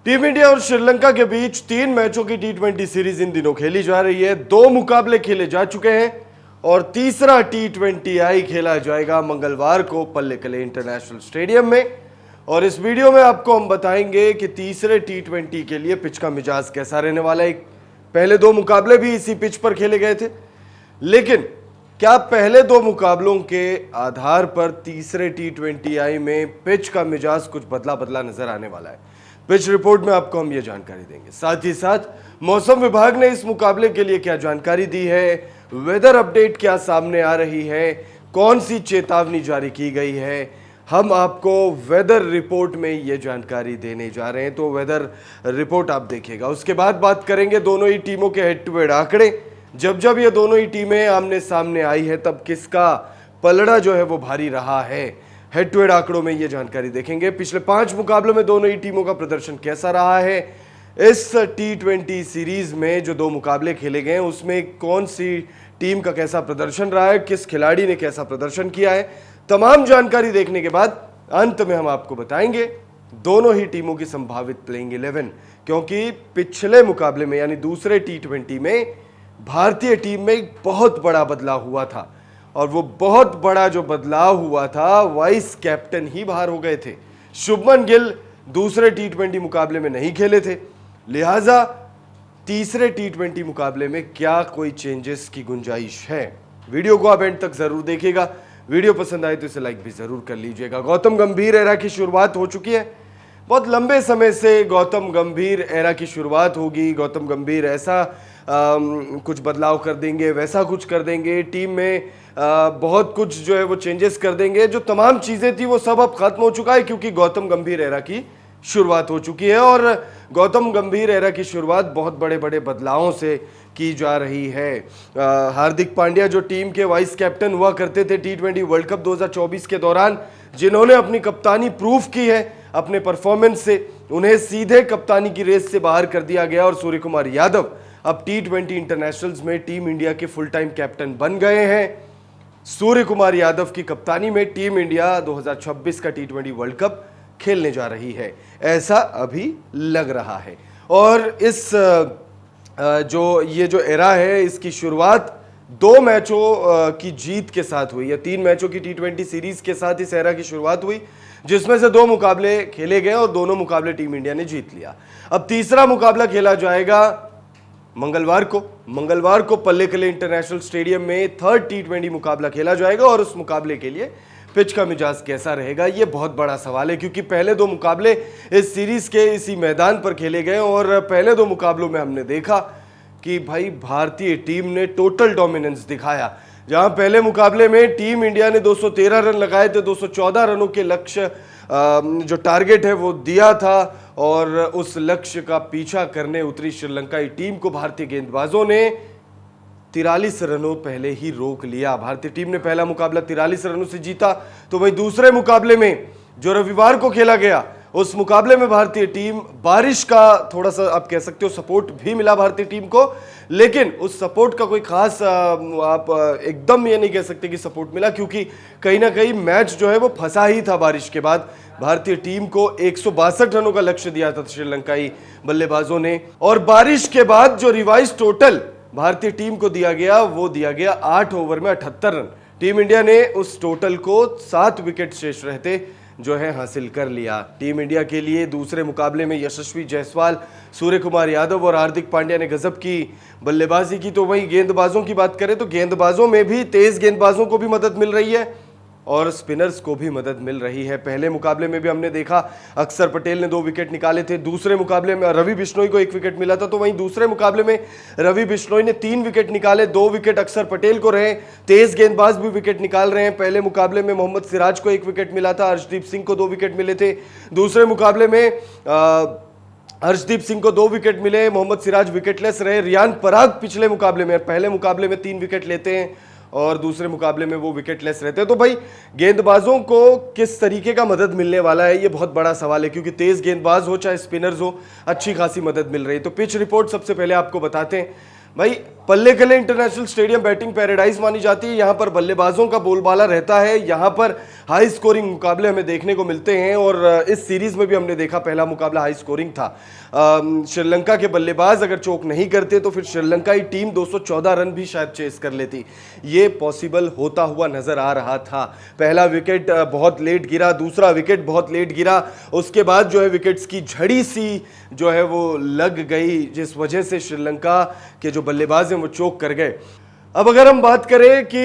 Team India और श्रीलंका के बीच 3 मैचों की टी20 सीरीज इन दिनों खेली जा रही है। 2 मुकाबले खेले जा चुके हैं और तीसरा टी20 खेला जाएगा मंगलवार को पल्लेकले इंटरनेशनल स्टेडियम में। और इस वीडियो में आपको हम बताएंगे कि तीसरे टी20 के लिए पिच का मिजाज कैसा रहने वाला है। पहले 2 मुकाबले भी इसी पिच पर खेले गए थे, लेकिन क्या पहले 2 मुकाबलों के आधार पर तीसरे टी20 में पिच का मिजाज कुछ बदला नजर आने वाला है? पिच रिपोर्ट में आपको हम ये जानकारी देंगे। साथ ही साथ मौसम विभाग ने इस मुकाबले के लिए क्या जानकारी दी है, वेदर अपडेट क्या सामने आ रही है, कौन सी चेतावनी जारी की गई है, हम आपको वेदर रिपोर्ट में ये जानकारी देने जा रहे हैं। तो वेदर रिपोर्ट आप देखिएगा। उसके बाद बात करेंगे दोनों ही टीमों के हेड टू हेड आंकड़े। जब ये दोनों ही टीमें आमने सामने आई है तब किसका पलड़ा जो है वो भारी रहा है, हेड टू हेड आंकड़ों में ये जानकारी देखेंगे। पिछले 5 मुकाबलों में दोनों ही टीमों का प्रदर्शन कैसा रहा है, इस टी20 सीरीज में जो 2 मुकाबले खेले गए हैं उसमें कौन सी टीम का कैसा प्रदर्शन रहा है, किस खिलाड़ी ने कैसा प्रदर्शन किया है, तमाम जानकारी देखने के बाद अंत में हम आपको बताएंगे दोनों ही टीमों की संभावित प्लेइंग 11, क्योंकि पिछले मुकाबले में यानी दूसरे टी20 में भारतीय टीम में एक बहुत बड़ा बदलाव हुआ था और वो बहुत बड़ा जो बदलाव हुआ था, वाइस कैप्टन ही बाहर हो गए थे। शुभमन गिल दूसरे टी20 मुकाबले में नहीं खेले थे, लिहाजा तीसरे टी20 मुकाबले में क्या कोई चेंजेस की गुंजाइश है? वीडियो को आप एंड तक जरूर देखिएगा। वीडियो पसंद आए तो इसे लाइक भी जरूर कर लीजिएगा। गौतम गंभीर एरा की शुरुआत हो चुकी है। बहुत लंबे समय से गौतम गंभीर एरा की शुरुआत होगी। गौतम गंभीर ऐसा कुछ बदलाव कर देंगे, वैसा कुछ कर देंगे, टीम में बहुत कुछ जो है वो चेंजेस कर देंगे। जो तमाम चीज़ें थी वो सब अब खत्म हो चुका है, क्योंकि गौतम गंभीर एरा की शुरुआत हो चुकी है और गौतम गंभीर एरा की शुरुआत बहुत बड़े बड़े बदलावों से की जा रही है। हार्दिक पांड्या जो टीम के वाइस कैप्टन हुआ करते थे टी20 वर्ल्ड कप 2024 के दौरान, जिन्होंने अपनी कप्तानी प्रूफ की है अपने परफॉर्मेंस से, उन्हें सीधे कप्तानी की रेस से बाहर कर दिया गया और सूर्य कुमार यादव अब टी20 इंटरनेशनल्स में टीम इंडिया के फुल टाइम कैप्टन बन गए हैं। सूर्य कुमार यादव की कप्तानी में टीम इंडिया 2026 का टी20 वर्ल्ड कप खेलने जा रही है, ऐसा अभी लग रहा है। और इस जो एरा है इसकी शुरुआत 2 मैचों की जीत के साथ हुई है। 3 मैचों की टी20 सीरीज के साथ इस एरा की शुरुआत हुई, जिसमें से 2 मुकाबले खेले गए और दोनों मुकाबले टीम इंडिया ने जीत लिया। अब तीसरा मुकाबला खेला जाएगा मंगलवार को पल्लेकले इंटरनेशनल स्टेडियम में 3rd टी20 मुकाबला खेला जाएगा। और उस मुकाबले के लिए पिच का मिजाज कैसा रहेगा, ये बहुत बड़ा सवाल है, क्योंकि पहले 2 मुकाबले इस सीरीज के इसी मैदान पर खेले गए और पहले 2 मुकाबलों में हमने देखा कि भाई भारतीय टीम ने टोटल डोमिनेंस दिखाया। जहां पहले मुकाबले में टीम इंडिया ने 213 रन लगाए थे, 214 रनों के लक्ष्य जो टारगेट है वो दिया था और उस लक्ष्य का पीछा करने उतरी श्रीलंकाई टीम को भारतीय गेंदबाजों ने 43 रनों पहले ही रोक लिया। भारतीय टीम ने पहला मुकाबला 43 रनों से जीता, तो वही दूसरे मुकाबले में जो रविवार को खेला गया उस मुकाबले में भारतीय टीम, बारिश का थोड़ा सा आप कह सकते हो सपोर्ट भी मिला भारतीय टीम को, लेकिन उस सपोर्ट का कोई खास आप एकदम ये नहीं कह सकते कि सपोर्ट मिला, क्योंकि कहीं ना कहीं मैच जो है वो फंसा ही था। बारिश के बाद भारतीय टीम को 162 रनों का लक्ष्य दिया था श्रीलंकाई बल्लेबाजों ने, और बारिश के बाद जो रिवाइज टोटल भारतीय टीम को दिया गया वो दिया गया 8 ओवर में 78 रन। टीम इंडिया ने उस टोटल को 7 विकेट शेष रहते जो है हासिल कर लिया। टीम इंडिया के लिए दूसरे मुकाबले में यशस्वी जायसवाल, सूर्य कुमार यादव और हार्दिक पांड्या ने गजब की बल्लेबाजी की। तो वहीं गेंदबाजों की बात करें तो गेंदबाजों में भी तेज गेंदबाजों को भी मदद मिल रही है और स्पिनर्स को भी मदद मिल रही है। पहले मुकाबले में भी हमने देखा अक्षर पटेल ने 2 विकेट निकाले थे, दूसरे मुकाबले में रवि बिश्नोई को 1 विकेट मिला था, तो वहीं दूसरे मुकाबले में रवि बिश्नोई ने 3 विकेट निकाले, 2 विकेट अक्षर पटेल को रहे। तेज गेंदबाज भी विकेट निकाल रहे हैं। पहले मुकाबले में मोहम्मद सिराज को 1 विकेट मिला था, अर्शदीप सिंह को 2 विकेट मिले थे। दूसरे मुकाबले में अर्शदीप सिंह को 2 विकेट मिले, मोहम्मद सिराज विकेटलेस रहे। रियान पराग पिछले मुकाबले में, पहले मुकाबले में 3 विकेट लेते हैं और दूसरे मुकाबले में वो विकेटलेस रहते हैं। तो भाई गेंदबाजों को किस तरीके का मदद मिलने वाला है, ये बहुत बड़ा सवाल है, क्योंकि तेज गेंदबाज हो चाहे स्पिनर्स हो, अच्छी खासी मदद मिल रही है। तो पिच रिपोर्ट सबसे पहले आपको बताते हैं। भाई पल्ले कले इंटरनेशनल स्टेडियम बैटिंग पैराडाइज मानी जाती है। यहाँ पर बल्लेबाजों का बोलबाला रहता है। यहाँ पर हाई स्कोरिंग मुकाबले हमें देखने को मिलते हैं और इस सीरीज में भी हमने देखा पहला मुकाबला हाई स्कोरिंग था। श्रीलंका के बल्लेबाज अगर चोक नहीं करते तो फिर श्रीलंका की टीम 214 रन भी शायद चेस कर लेती। ये पॉसिबल होता हुआ नजर आ रहा था। पहला विकेट बहुत लेट गिरा, दूसरा विकेट बहुत लेट गिरा, उसके बाद जो है विकेट्स की झड़ी सी जो है वो लग गई, जिस वजह से श्रीलंका के जो बल्लेबाज हैं वो चोक कर गए। अब अगर हम बात करें कि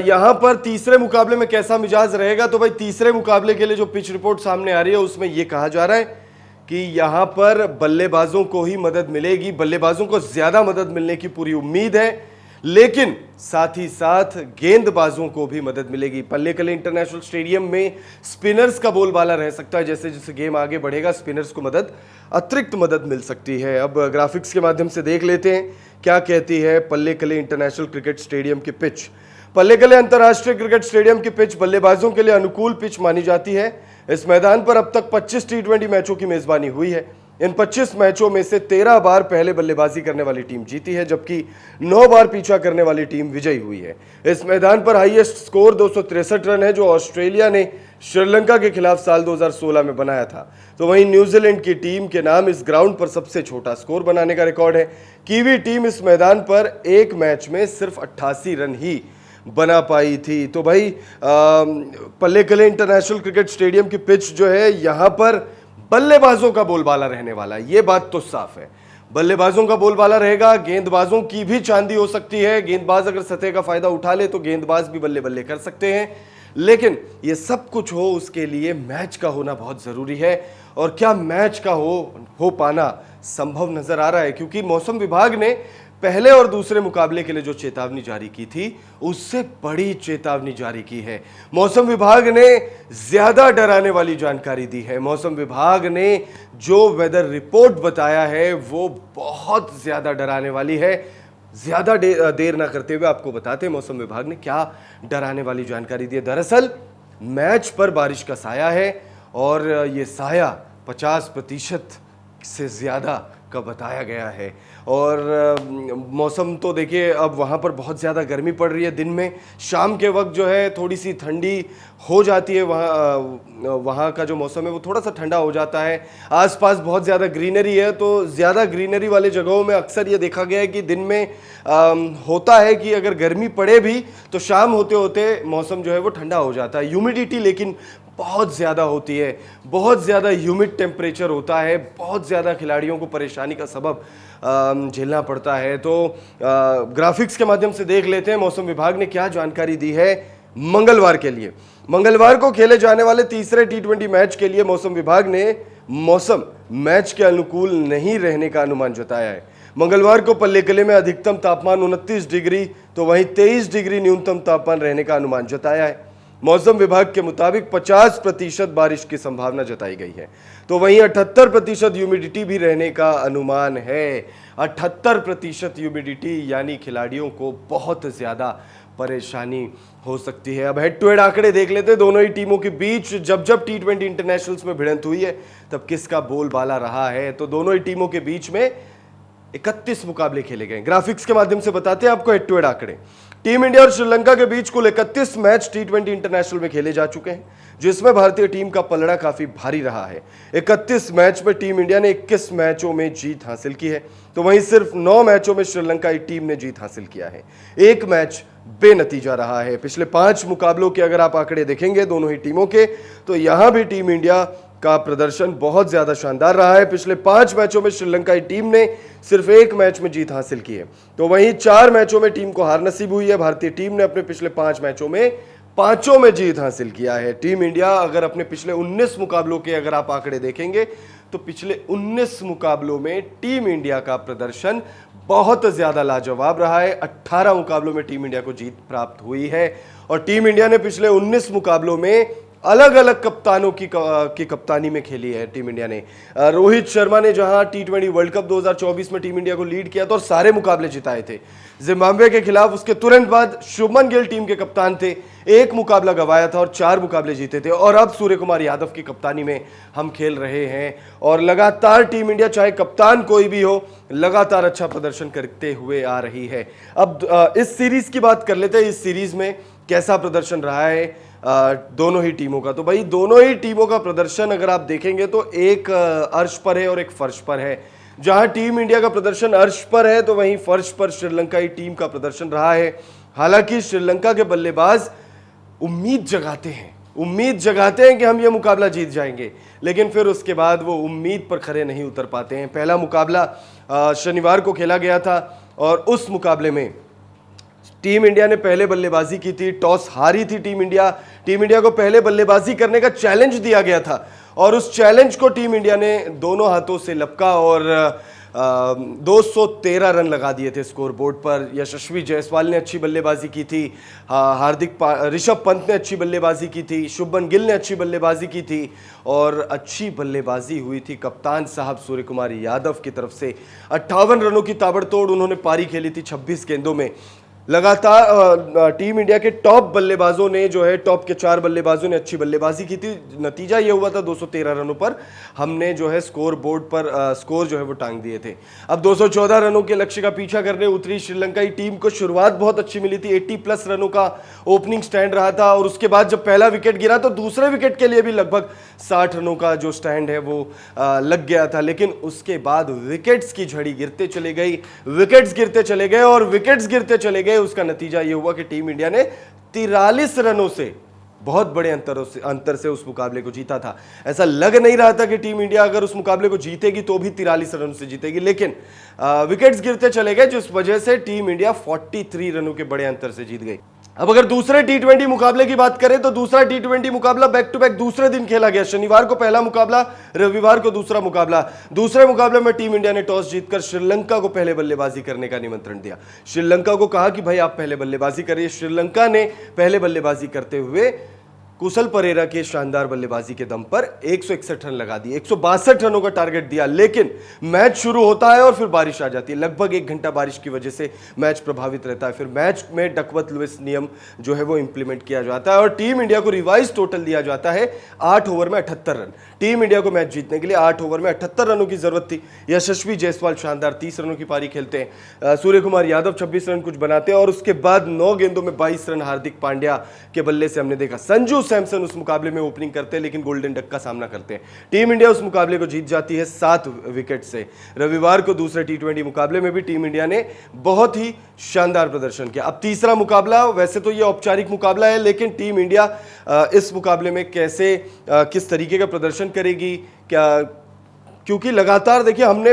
यहां पर तीसरे मुकाबले में कैसा मिजाज रहेगा, तो भाई तीसरे मुकाबले के लिए जो पिच रिपोर्ट सामने आ रही है उसमें यह कहा जा रहा है कि यहां पर बल्लेबाजों को ही मदद मिलेगी, बल्लेबाजों को ज्यादा मदद मिलने की पूरी उम्मीद है, लेकिन साथ ही साथ गेंदबाजों को भी मदद मिलेगी। पल्लेकले इंटरनेशनल स्टेडियम में स्पिनर्स का बोलबाला रह सकता है। जैसे जैसे गेम आगे बढ़ेगा स्पिनर्स को अतिरिक्त मदद मिल सकती है। अब ग्राफिक्स के माध्यम से देख लेते हैं क्या कहती है पल्लेकले इंटरनेशनल क्रिकेट स्टेडियम की पिच। पल्लेकले अंतर्राष्ट्रीय क्रिकेट स्टेडियम की पिच बल्लेबाजों के लिए अनुकूल पिच मानी जाती है। इस मैदान पर अब तक 25 टी20 मैचों की मेजबानी हुई है। इन 25 मैचों में से 13 बार पहले बल्लेबाजी करने वाली टीम जीती है, जबकि 9 बार पीछा करने वाली टीम विजयी हुई है। इस मैदान पर हाईएस्ट स्कोर 263 रन है, जो ऑस्ट्रेलिया ने श्रीलंका के खिलाफ साल 2016 में बनाया था। तो वहीं न्यूजीलैंड की टीम के नाम इस ग्राउंड पर सबसे छोटा स्कोर बनाने का रिकॉर्ड है। कीवी टीम इस मैदान पर एक मैच में सिर्फ 88 रन ही बना पाई थी। तो भाई पल्लेकले इंटरनेशनल क्रिकेट स्टेडियम की पिच जो है यहां पर बल्लेबाजों का बोलबाला रहने वाला है, ये बात तो साफ है। बल्लेबाजों का बोलबाला रहेगा, गेंदबाजों की भी चांदी हो सकती है। गेंदबाज अगर सतह का फायदा उठा ले तो गेंदबाज भी बल्ले बल्ले कर सकते हैं, लेकिन ये सब कुछ हो उसके लिए मैच का होना बहुत जरूरी है। और क्या मैच का हो पाना संभव नजर आ रहा है, क्योंकि मौसम विभाग ने पहले और दूसरे मुकाबले के लिए जो चेतावनी जारी की थी उससे बड़ी चेतावनी जारी की है। मौसम विभाग ने ज्यादा डराने वाली जानकारी दी है। मौसम विभाग ने जो वेदर रिपोर्ट बताया है वो बहुत ज्यादा डराने वाली है। ज्यादा देर ना करते हुए आपको बताते हैं मौसम विभाग ने क्या डराने वाली जानकारी दी है। दरअसल मैच पर बारिश का साया है और ये साया 50% से ज्यादा का बताया गया है। और मौसम तो देखिए अब वहाँ पर बहुत ज़्यादा गर्मी पड़ रही है दिन में, शाम के वक्त जो है थोड़ी सी ठंडी हो जाती है। वहाँ का जो मौसम है वो थोड़ा सा ठंडा हो जाता है। आसपास बहुत ज़्यादा ग्रीनरी है, तो ज़्यादा ग्रीनरी वाले जगहों में अक्सर ये देखा गया है कि दिन में होता है कि अगर गर्मी पड़े भी तो शाम होते होते मौसम जो है वो ठंडा हो जाता है। ह्यूमिडिटी लेकिन बहुत ज़्यादा होती है, बहुत ज़्यादा ह्यूमिड टेम्परेचर होता है, बहुत ज़्यादा खिलाड़ियों को परेशानी का सबब झेलना पड़ता है। तो ग्राफिक्स के माध्यम से देख लेते हैं मौसम विभाग ने क्या जानकारी दी है मंगलवार के लिए। मंगलवार को खेले जाने वाले तीसरे टी20 मैच के लिए मौसम विभाग ने मौसम मैच के अनुकूल नहीं रहने का अनुमान जताया है। मंगलवार को पल्लेकले में अधिकतम तापमान 29 डिग्री तो वहीं 23 डिग्री न्यूनतम तापमान रहने का अनुमान जताया है। मौसम विभाग के मुताबिक 50% बारिश की संभावना जताई गई है, तो वहीं 78% ह्यूमिडिटी भी रहने का अनुमान है। 78% ह्यूमिडिटी यानी खिलाड़ियों को बहुत ज्यादा परेशानी हो सकती है। अब हेड टू हेड आंकड़े देख लेते हैं दोनों ही टीमों के बीच। जब टी20 इंटरनेशनल्स में भिड़ंत हुई है तब किसका बोलबाला रहा है, तो दोनों ही टीमों के बीच में 31 मुकाबले खेले गए। ग्राफिक्स के माध्यम से बताते हैं आपको हेड टू हेड आंकड़े। टीम इंडिया और श्रीलंका के बीच कुल 31 मैच टी20 इंटरनेशनल में खेले जा चुके हैं, जिसमें भारतीय टीम का पलड़ा काफी भारी रहा है। 31 मैच में टीम इंडिया ने 21 मैचों में जीत हासिल की है, तो वहीं सिर्फ 9 मैचों में श्रीलंका की टीम ने जीत हासिल किया है। एक मैच बेनतीजा रहा है। पिछले 5 मुकाबलों के अगर आप आंकड़े देखेंगे दोनों ही टीमों के, तो यहां भी टीम इंडिया का प्रदर्शन बहुत ज्यादा शानदार रहा है। पिछले 5 मैचों में श्रीलंका की टीम ने सिर्फ एक मैच में जीत हासिल की है, तो वहीं 4 मैचों में टीम को हार नसीब हुई है। भारतीय टीम ने अपने पिछले 5 मैचों में 5 में जीत हासिल किया है। टीम इंडिया अगर अपने पिछले 19 मुकाबलों के अगर आप आंकड़े देखेंगे तो पिछले 19 मुकाबलों में टीम इंडिया का प्रदर्शन बहुत ज्यादा लाजवाब रहा है। 18 मुकाबलों में टीम इंडिया को जीत प्राप्त हुई है और टीम इंडिया ने पिछले 19 मुकाबलों में अलग अलग कप्तानों की कप्तानी में खेली है टीम इंडिया ने। रोहित शर्मा ने जहां T20 वर्ल्ड कप 2024 में टीम इंडिया को लीड किया था और सारे मुकाबले जिताए थे जिम्बाब्वे के खिलाफ, उसके तुरंत बाद शुभमन गिल टीम के कप्तान थे, एक मुकाबला गंवाया था और 4 मुकाबले जीते थे, और अब सूर्य कुमार यादव की कप्तानी में हम खेल रहे हैं और लगातार टीम इंडिया चाहे कप्तान कोई भी हो लगातार अच्छा प्रदर्शन करते हुए आ रही है। अब इस सीरीज की बात कर लेते हैं, इस सीरीज में कैसा प्रदर्शन रहा है दोनों ही टीमों का। तो भाई दोनों ही टीमों का प्रदर्शन अगर आप देखेंगे तो एक अर्श पर है और एक फर्श पर है। जहां टीम इंडिया का प्रदर्शन अर्श पर है तो वहीं फर्श पर श्रीलंकाई टीम का प्रदर्शन रहा है। हालांकि श्रीलंका के बल्लेबाज उम्मीद जगाते हैं कि हम ये मुकाबला जीत जाएंगे, लेकिन फिर उसके बाद वो उम्मीद पर खरे नहीं उतर पाते हैं। पहला मुकाबला शनिवार को खेला गया था और उस मुकाबले में टीम इंडिया ने पहले बल्लेबाजी की थी, टॉस हारी थी टीम इंडिया को पहले बल्लेबाजी करने का चैलेंज दिया गया था और उस चैलेंज को टीम इंडिया ने दोनों हाथों से लपका और 213 रन लगा दिए थे स्कोर बोर्ड पर। यशस्वी जायसवाल ने अच्छी बल्लेबाजी की थी, ऋषभ पंत ने अच्छी बल्लेबाजी की थी, शुभमन गिल ने अच्छी बल्लेबाजी की थी और अच्छी बल्लेबाजी हुई थी कप्तान साहब सूर्य कुमार यादव की तरफ से। 58 रनों की ताबड़तोड़ उन्होंने पारी खेली थी 26 गेंदों में। लगातार टीम इंडिया के टॉप बल्लेबाजों ने जो है टॉप के 4 बल्लेबाजों ने अच्छी बल्लेबाजी की थी। नतीजा ये हुआ था 213 रनों पर हमने जो है स्कोर बोर्ड पर स्कोर जो है वो टांग दिए थे। अब 214 रनों के लक्ष्य का पीछा करने उतरी श्रीलंकाई टीम को शुरुआत बहुत अच्छी मिली थी, 80+ रनों का ओपनिंग स्टैंड रहा था और उसके बाद जब पहला विकेट गिरा तो दूसरे विकेट के लिए भी लगभग 60 रनों का जो स्टैंड है वो लग गया था। लेकिन उसके बाद विकेट्स की झड़ी गिरते चले गए और विकेट्स गिरते चले गए। उसका नतीजा यह हुआ कि टीम इंडिया ने 43 रनों से बहुत बड़े अंतर से उस मुकाबले को जीता था। ऐसा लग नहीं रहा था कि टीम इंडिया अगर उस मुकाबले को जीतेगी तो भी 43 रनों से जीतेगी, लेकिन विकेट्स गिरते चले गए जिस वजह से टीम इंडिया 43 रनों के बड़े अंतर से जीत गई। अब अगर दूसरे T20 मुकाबले की बात करें तो दूसरा T20 मुकाबला बैक टू बैक दूसरे दिन खेला गया। शनिवार को पहला मुकाबला, रविवार को दूसरा मुकाबला। दूसरे मुकाबले में टीम इंडिया ने टॉस जीतकर श्रीलंका को पहले बल्लेबाजी करने का निमंत्रण दिया। श्रीलंका को कहा कि भाई आप पहले बल्लेबाजी करिए। श्रीलंका ने पहले बल्लेबाजी करते हुए कुशल परेरा के शानदार बल्लेबाजी के दम पर 161 रन लगा दिए, 162 रनों का टारगेट दिया। लेकिन मैच शुरू होता है और फिर बारिश आ जाती है। लगभग 1 घंटा बारिश की वजह से मैच प्रभावित रहता है। फिर मैच में डकवर्थ लुइस नियम जो है वो इंप्लीमेंट किया जाता है और टीम इंडिया को रिवाइज टोटल दिया जाता है 8 ओवर में 78 रन। टीम इंडिया को मैच जीतने के लिए 8 ओवर में 78 रनों की जरूरत थी। यशस्वी जायसवाल शानदार 30 रनों की पारी खेलते हैं, सूर्य कुमार यादव 26 रन कुछ बनाते हैं और उसके बाद 9 गेंदों में 22 रन हार्दिक पांड्या के बल्ले से हमने देखा। संजू सैमसन उस मुकाबले में ओपनिंग करते हैं लेकिन गोल्डन डक का सामना करते हैं। टीम इंडिया उस मुकाबले को जीत जाती है 7 विकेट से। रविवार को दूसरे T20 मुकाबले में भी टीम इंडिया ने बहुत ही शानदार प्रदर्शन किया। अब तीसरा मुकाबला, वैसे तो ये औपचारिक मुकाबला है लेकिन टीम इंडिया इस मुकाबले में कैसे किस तरीके का प्रदर्शन करेगी, क्या, क्योंकि लगातार देखिए हमने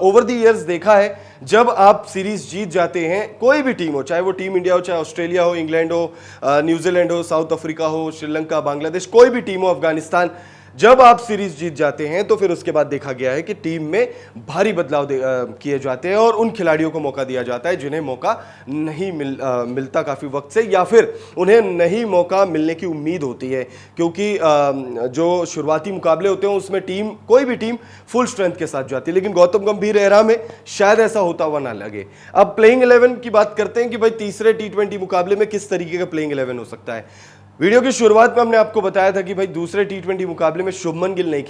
ओवर द ईयर्स देखा है जब आप सीरीज जीत जाते हैं, कोई भी टीम हो, चाहे वो टीम इंडिया हो, चाहे ऑस्ट्रेलिया हो, इंग्लैंड हो, न्यूजीलैंड हो, साउथ अफ्रीका हो, श्रीलंका, बांग्लादेश, कोई भी टीम हो, अफगानिस्तान, जब आप सीरीज जीत जाते हैं तो फिर उसके बाद देखा गया है कि टीम में भारी बदलाव किए जाते हैं और उन खिलाड़ियों को मौका दिया जाता है जिन्हें मौका नहीं मिलता काफ़ी वक्त से, या फिर उन्हें नहीं मौका मिलने की उम्मीद होती है। क्योंकि जो शुरुआती मुकाबले होते हैं उसमें कोई भी टीम फुल स्ट्रेंथ के साथ जाती है, लेकिन गौतम गंभीर एरा में शायद ऐसा होता हुआ ना लगे। अब प्लेइंग 11 की बात करते हैं कि भाई तीसरे T20 मुकाबले में किस तरीके का प्लेइंग 11 हो सकता है। वीडियो की शुरुआत में हमने आपको बताया था कि भाई दूसरे T20 मुकाबले में शुभमन गिल नहीं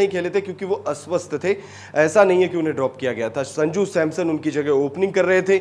खेले थे क्योंकि वो अस्वस्थ थे। ऐसा नहीं है कि उन्हें ड्रॉप किया गया था, संजू सैमसन उनकी जगह ओपनिंग कर रहे थे,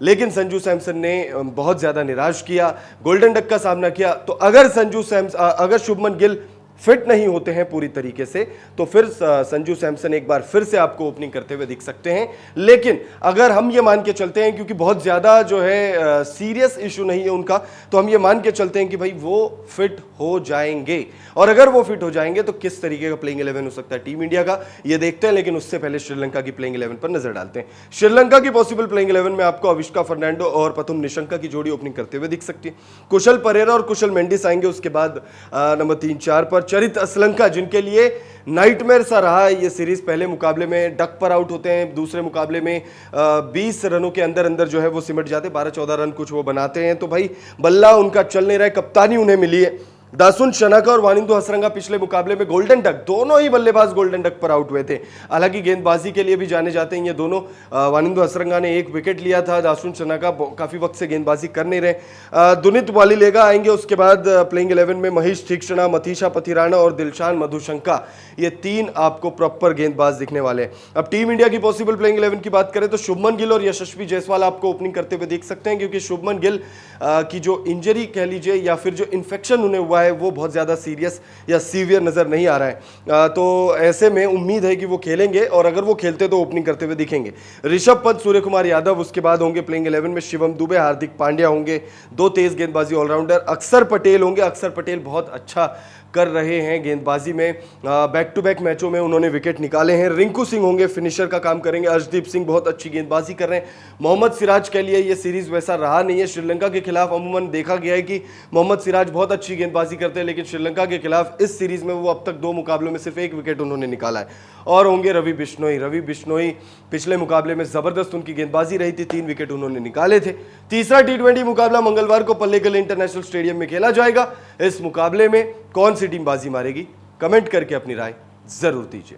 लेकिन संजू सैमसन ने बहुत ज्यादा निराश किया, गोल्डन डक का सामना किया। तो अगर शुभमन गिल फिट नहीं होते हैं पूरी तरीके से तो फिर संजू सैमसन एक बार फिर से आपको ओपनिंग करते हुए दिख सकते हैं। लेकिन अगर हम ये मान के चलते हैं, क्योंकि बहुत ज़्यादा जो है सीरियस इशू नहीं है उनका, तो हम ये मान के चलते हैं कि भाई वो फिट हो जाएंगे, और अगर वो फिट हो जाएंगे तो किस तरीके का प्लेइंग 11 हो सकता है टीम इंडिया का, ये देखते हैं। लेकिन उससे पहले श्रीलंका की प्लेइंग 11 पर नजर डालते हैं। श्रीलंका की पॉसिबल प्लेइंग 11 में आपको अविष्का फर्नांडो और पथुम निशंका की जोड़ी ओपनिंग करते हुए दिख सकती है। कुशल परेरा और कुशल मेंडिस आएंगे उसके बाद नंबर 3-4 पर। चरित असलंका, जिनके लिए नाइटमेयर सा रहा है ये सीरीज, पहले मुकाबले में डक पर आउट होते हैं, दूसरे मुकाबले में 20 रनों के अंदर जो है वो सिमट जाते, 12-14 रन कुछ वो बनाते हैं। तो भाई बल्ला उनका चल नहीं रहा है, कप्तानी उन्हें मिली है, दासुन शनाका और वानिंदु हसरंगा पिछले मुकाबले में गोल्डन डक, दोनों ही बल्लेबाज गोल्डन डक पर आउट हुए थे। हालांकि गेंदबाजी के लिए भी जाने जाते हैं ये दोनों। वानिंदु हसरंगा ने 1 विकेट लिया था, दासुन शनाका काफी वक्त से गेंदबाजी कर नहीं रहे। दुनित वालीलेगा आएंगे, उसके बाद प्लेइंग 11 में महेश तीक्ष्णा, मथीशा पथिराना और दिलशान मधुशंका, ये 3 आपको प्रॉपर गेंदबाज दिखने वाले हैं। अब टीम इंडिया की पॉसिबल प्लेइंग 11 की बात करें तो शुभमन गिल और यशस्वी जायसवाल आपको ओपनिंग करते हुए देख सकते हैं, क्योंकि शुभमन गिल की जो इंजरी कह लीजिए या फिर जो इन्फेक्शन उन्हें हुआ है वो बहुत ज़्यादा सीरियस या सीवियर नज़र नहीं आ रहा है। तो ऐसे में उम्मीद है कि वो खेलेंगे, और अगर वो खेलते तो ओपनिंग करते हुए दिखेंगे। ऋषभ पंत, सूर्य कुमार यादव, उसके बाद होंगे प्लेइंग 11 में शिवम दुबे, हार्दिक पांड्या होंगे, 2 तेज गेंदबाजी ऑलराउंडर, अक्षर पटेल होंगे। अक्षर पटेल बहुत अच्छा कर रहे हैं गेंदबाजी में, बैक टू बैक मैचों में उन्होंने विकेट निकाले हैं। रिंकू सिंह होंगे, फिनिशर का काम करेंगे। अर्शदीप सिंह बहुत अच्छी गेंदबाजी कर रहे हैं। मोहम्मद सिराज के लिए ये सीरीज वैसा रहा नहीं है। श्रीलंका के खिलाफ अमूमन देखा गया है कि मोहम्मद सिराज बहुत अच्छी गेंदबाजी करते हैं, लेकिन श्रीलंका के खिलाफ इस सीरीज में वो अब तक 2 मुकाबलों में सिर्फ 1 विकेट उन्होंने निकाला है। और होंगे रवि बिश्नोई। रवि बिश्नोई पिछले मुकाबले में जबरदस्त उनकी गेंदबाजी रही थी, 3 विकेट उन्होंने निकाले थे। तीसरा टी20 मुकाबला मंगलवार को पल्लेकल इंटरनेशनल स्टेडियम में खेला जाएगा। इस मुकाबले में कौन सी टीम बाजी मारेगी, कमेंट करके अपनी राय जरूर दीजिए।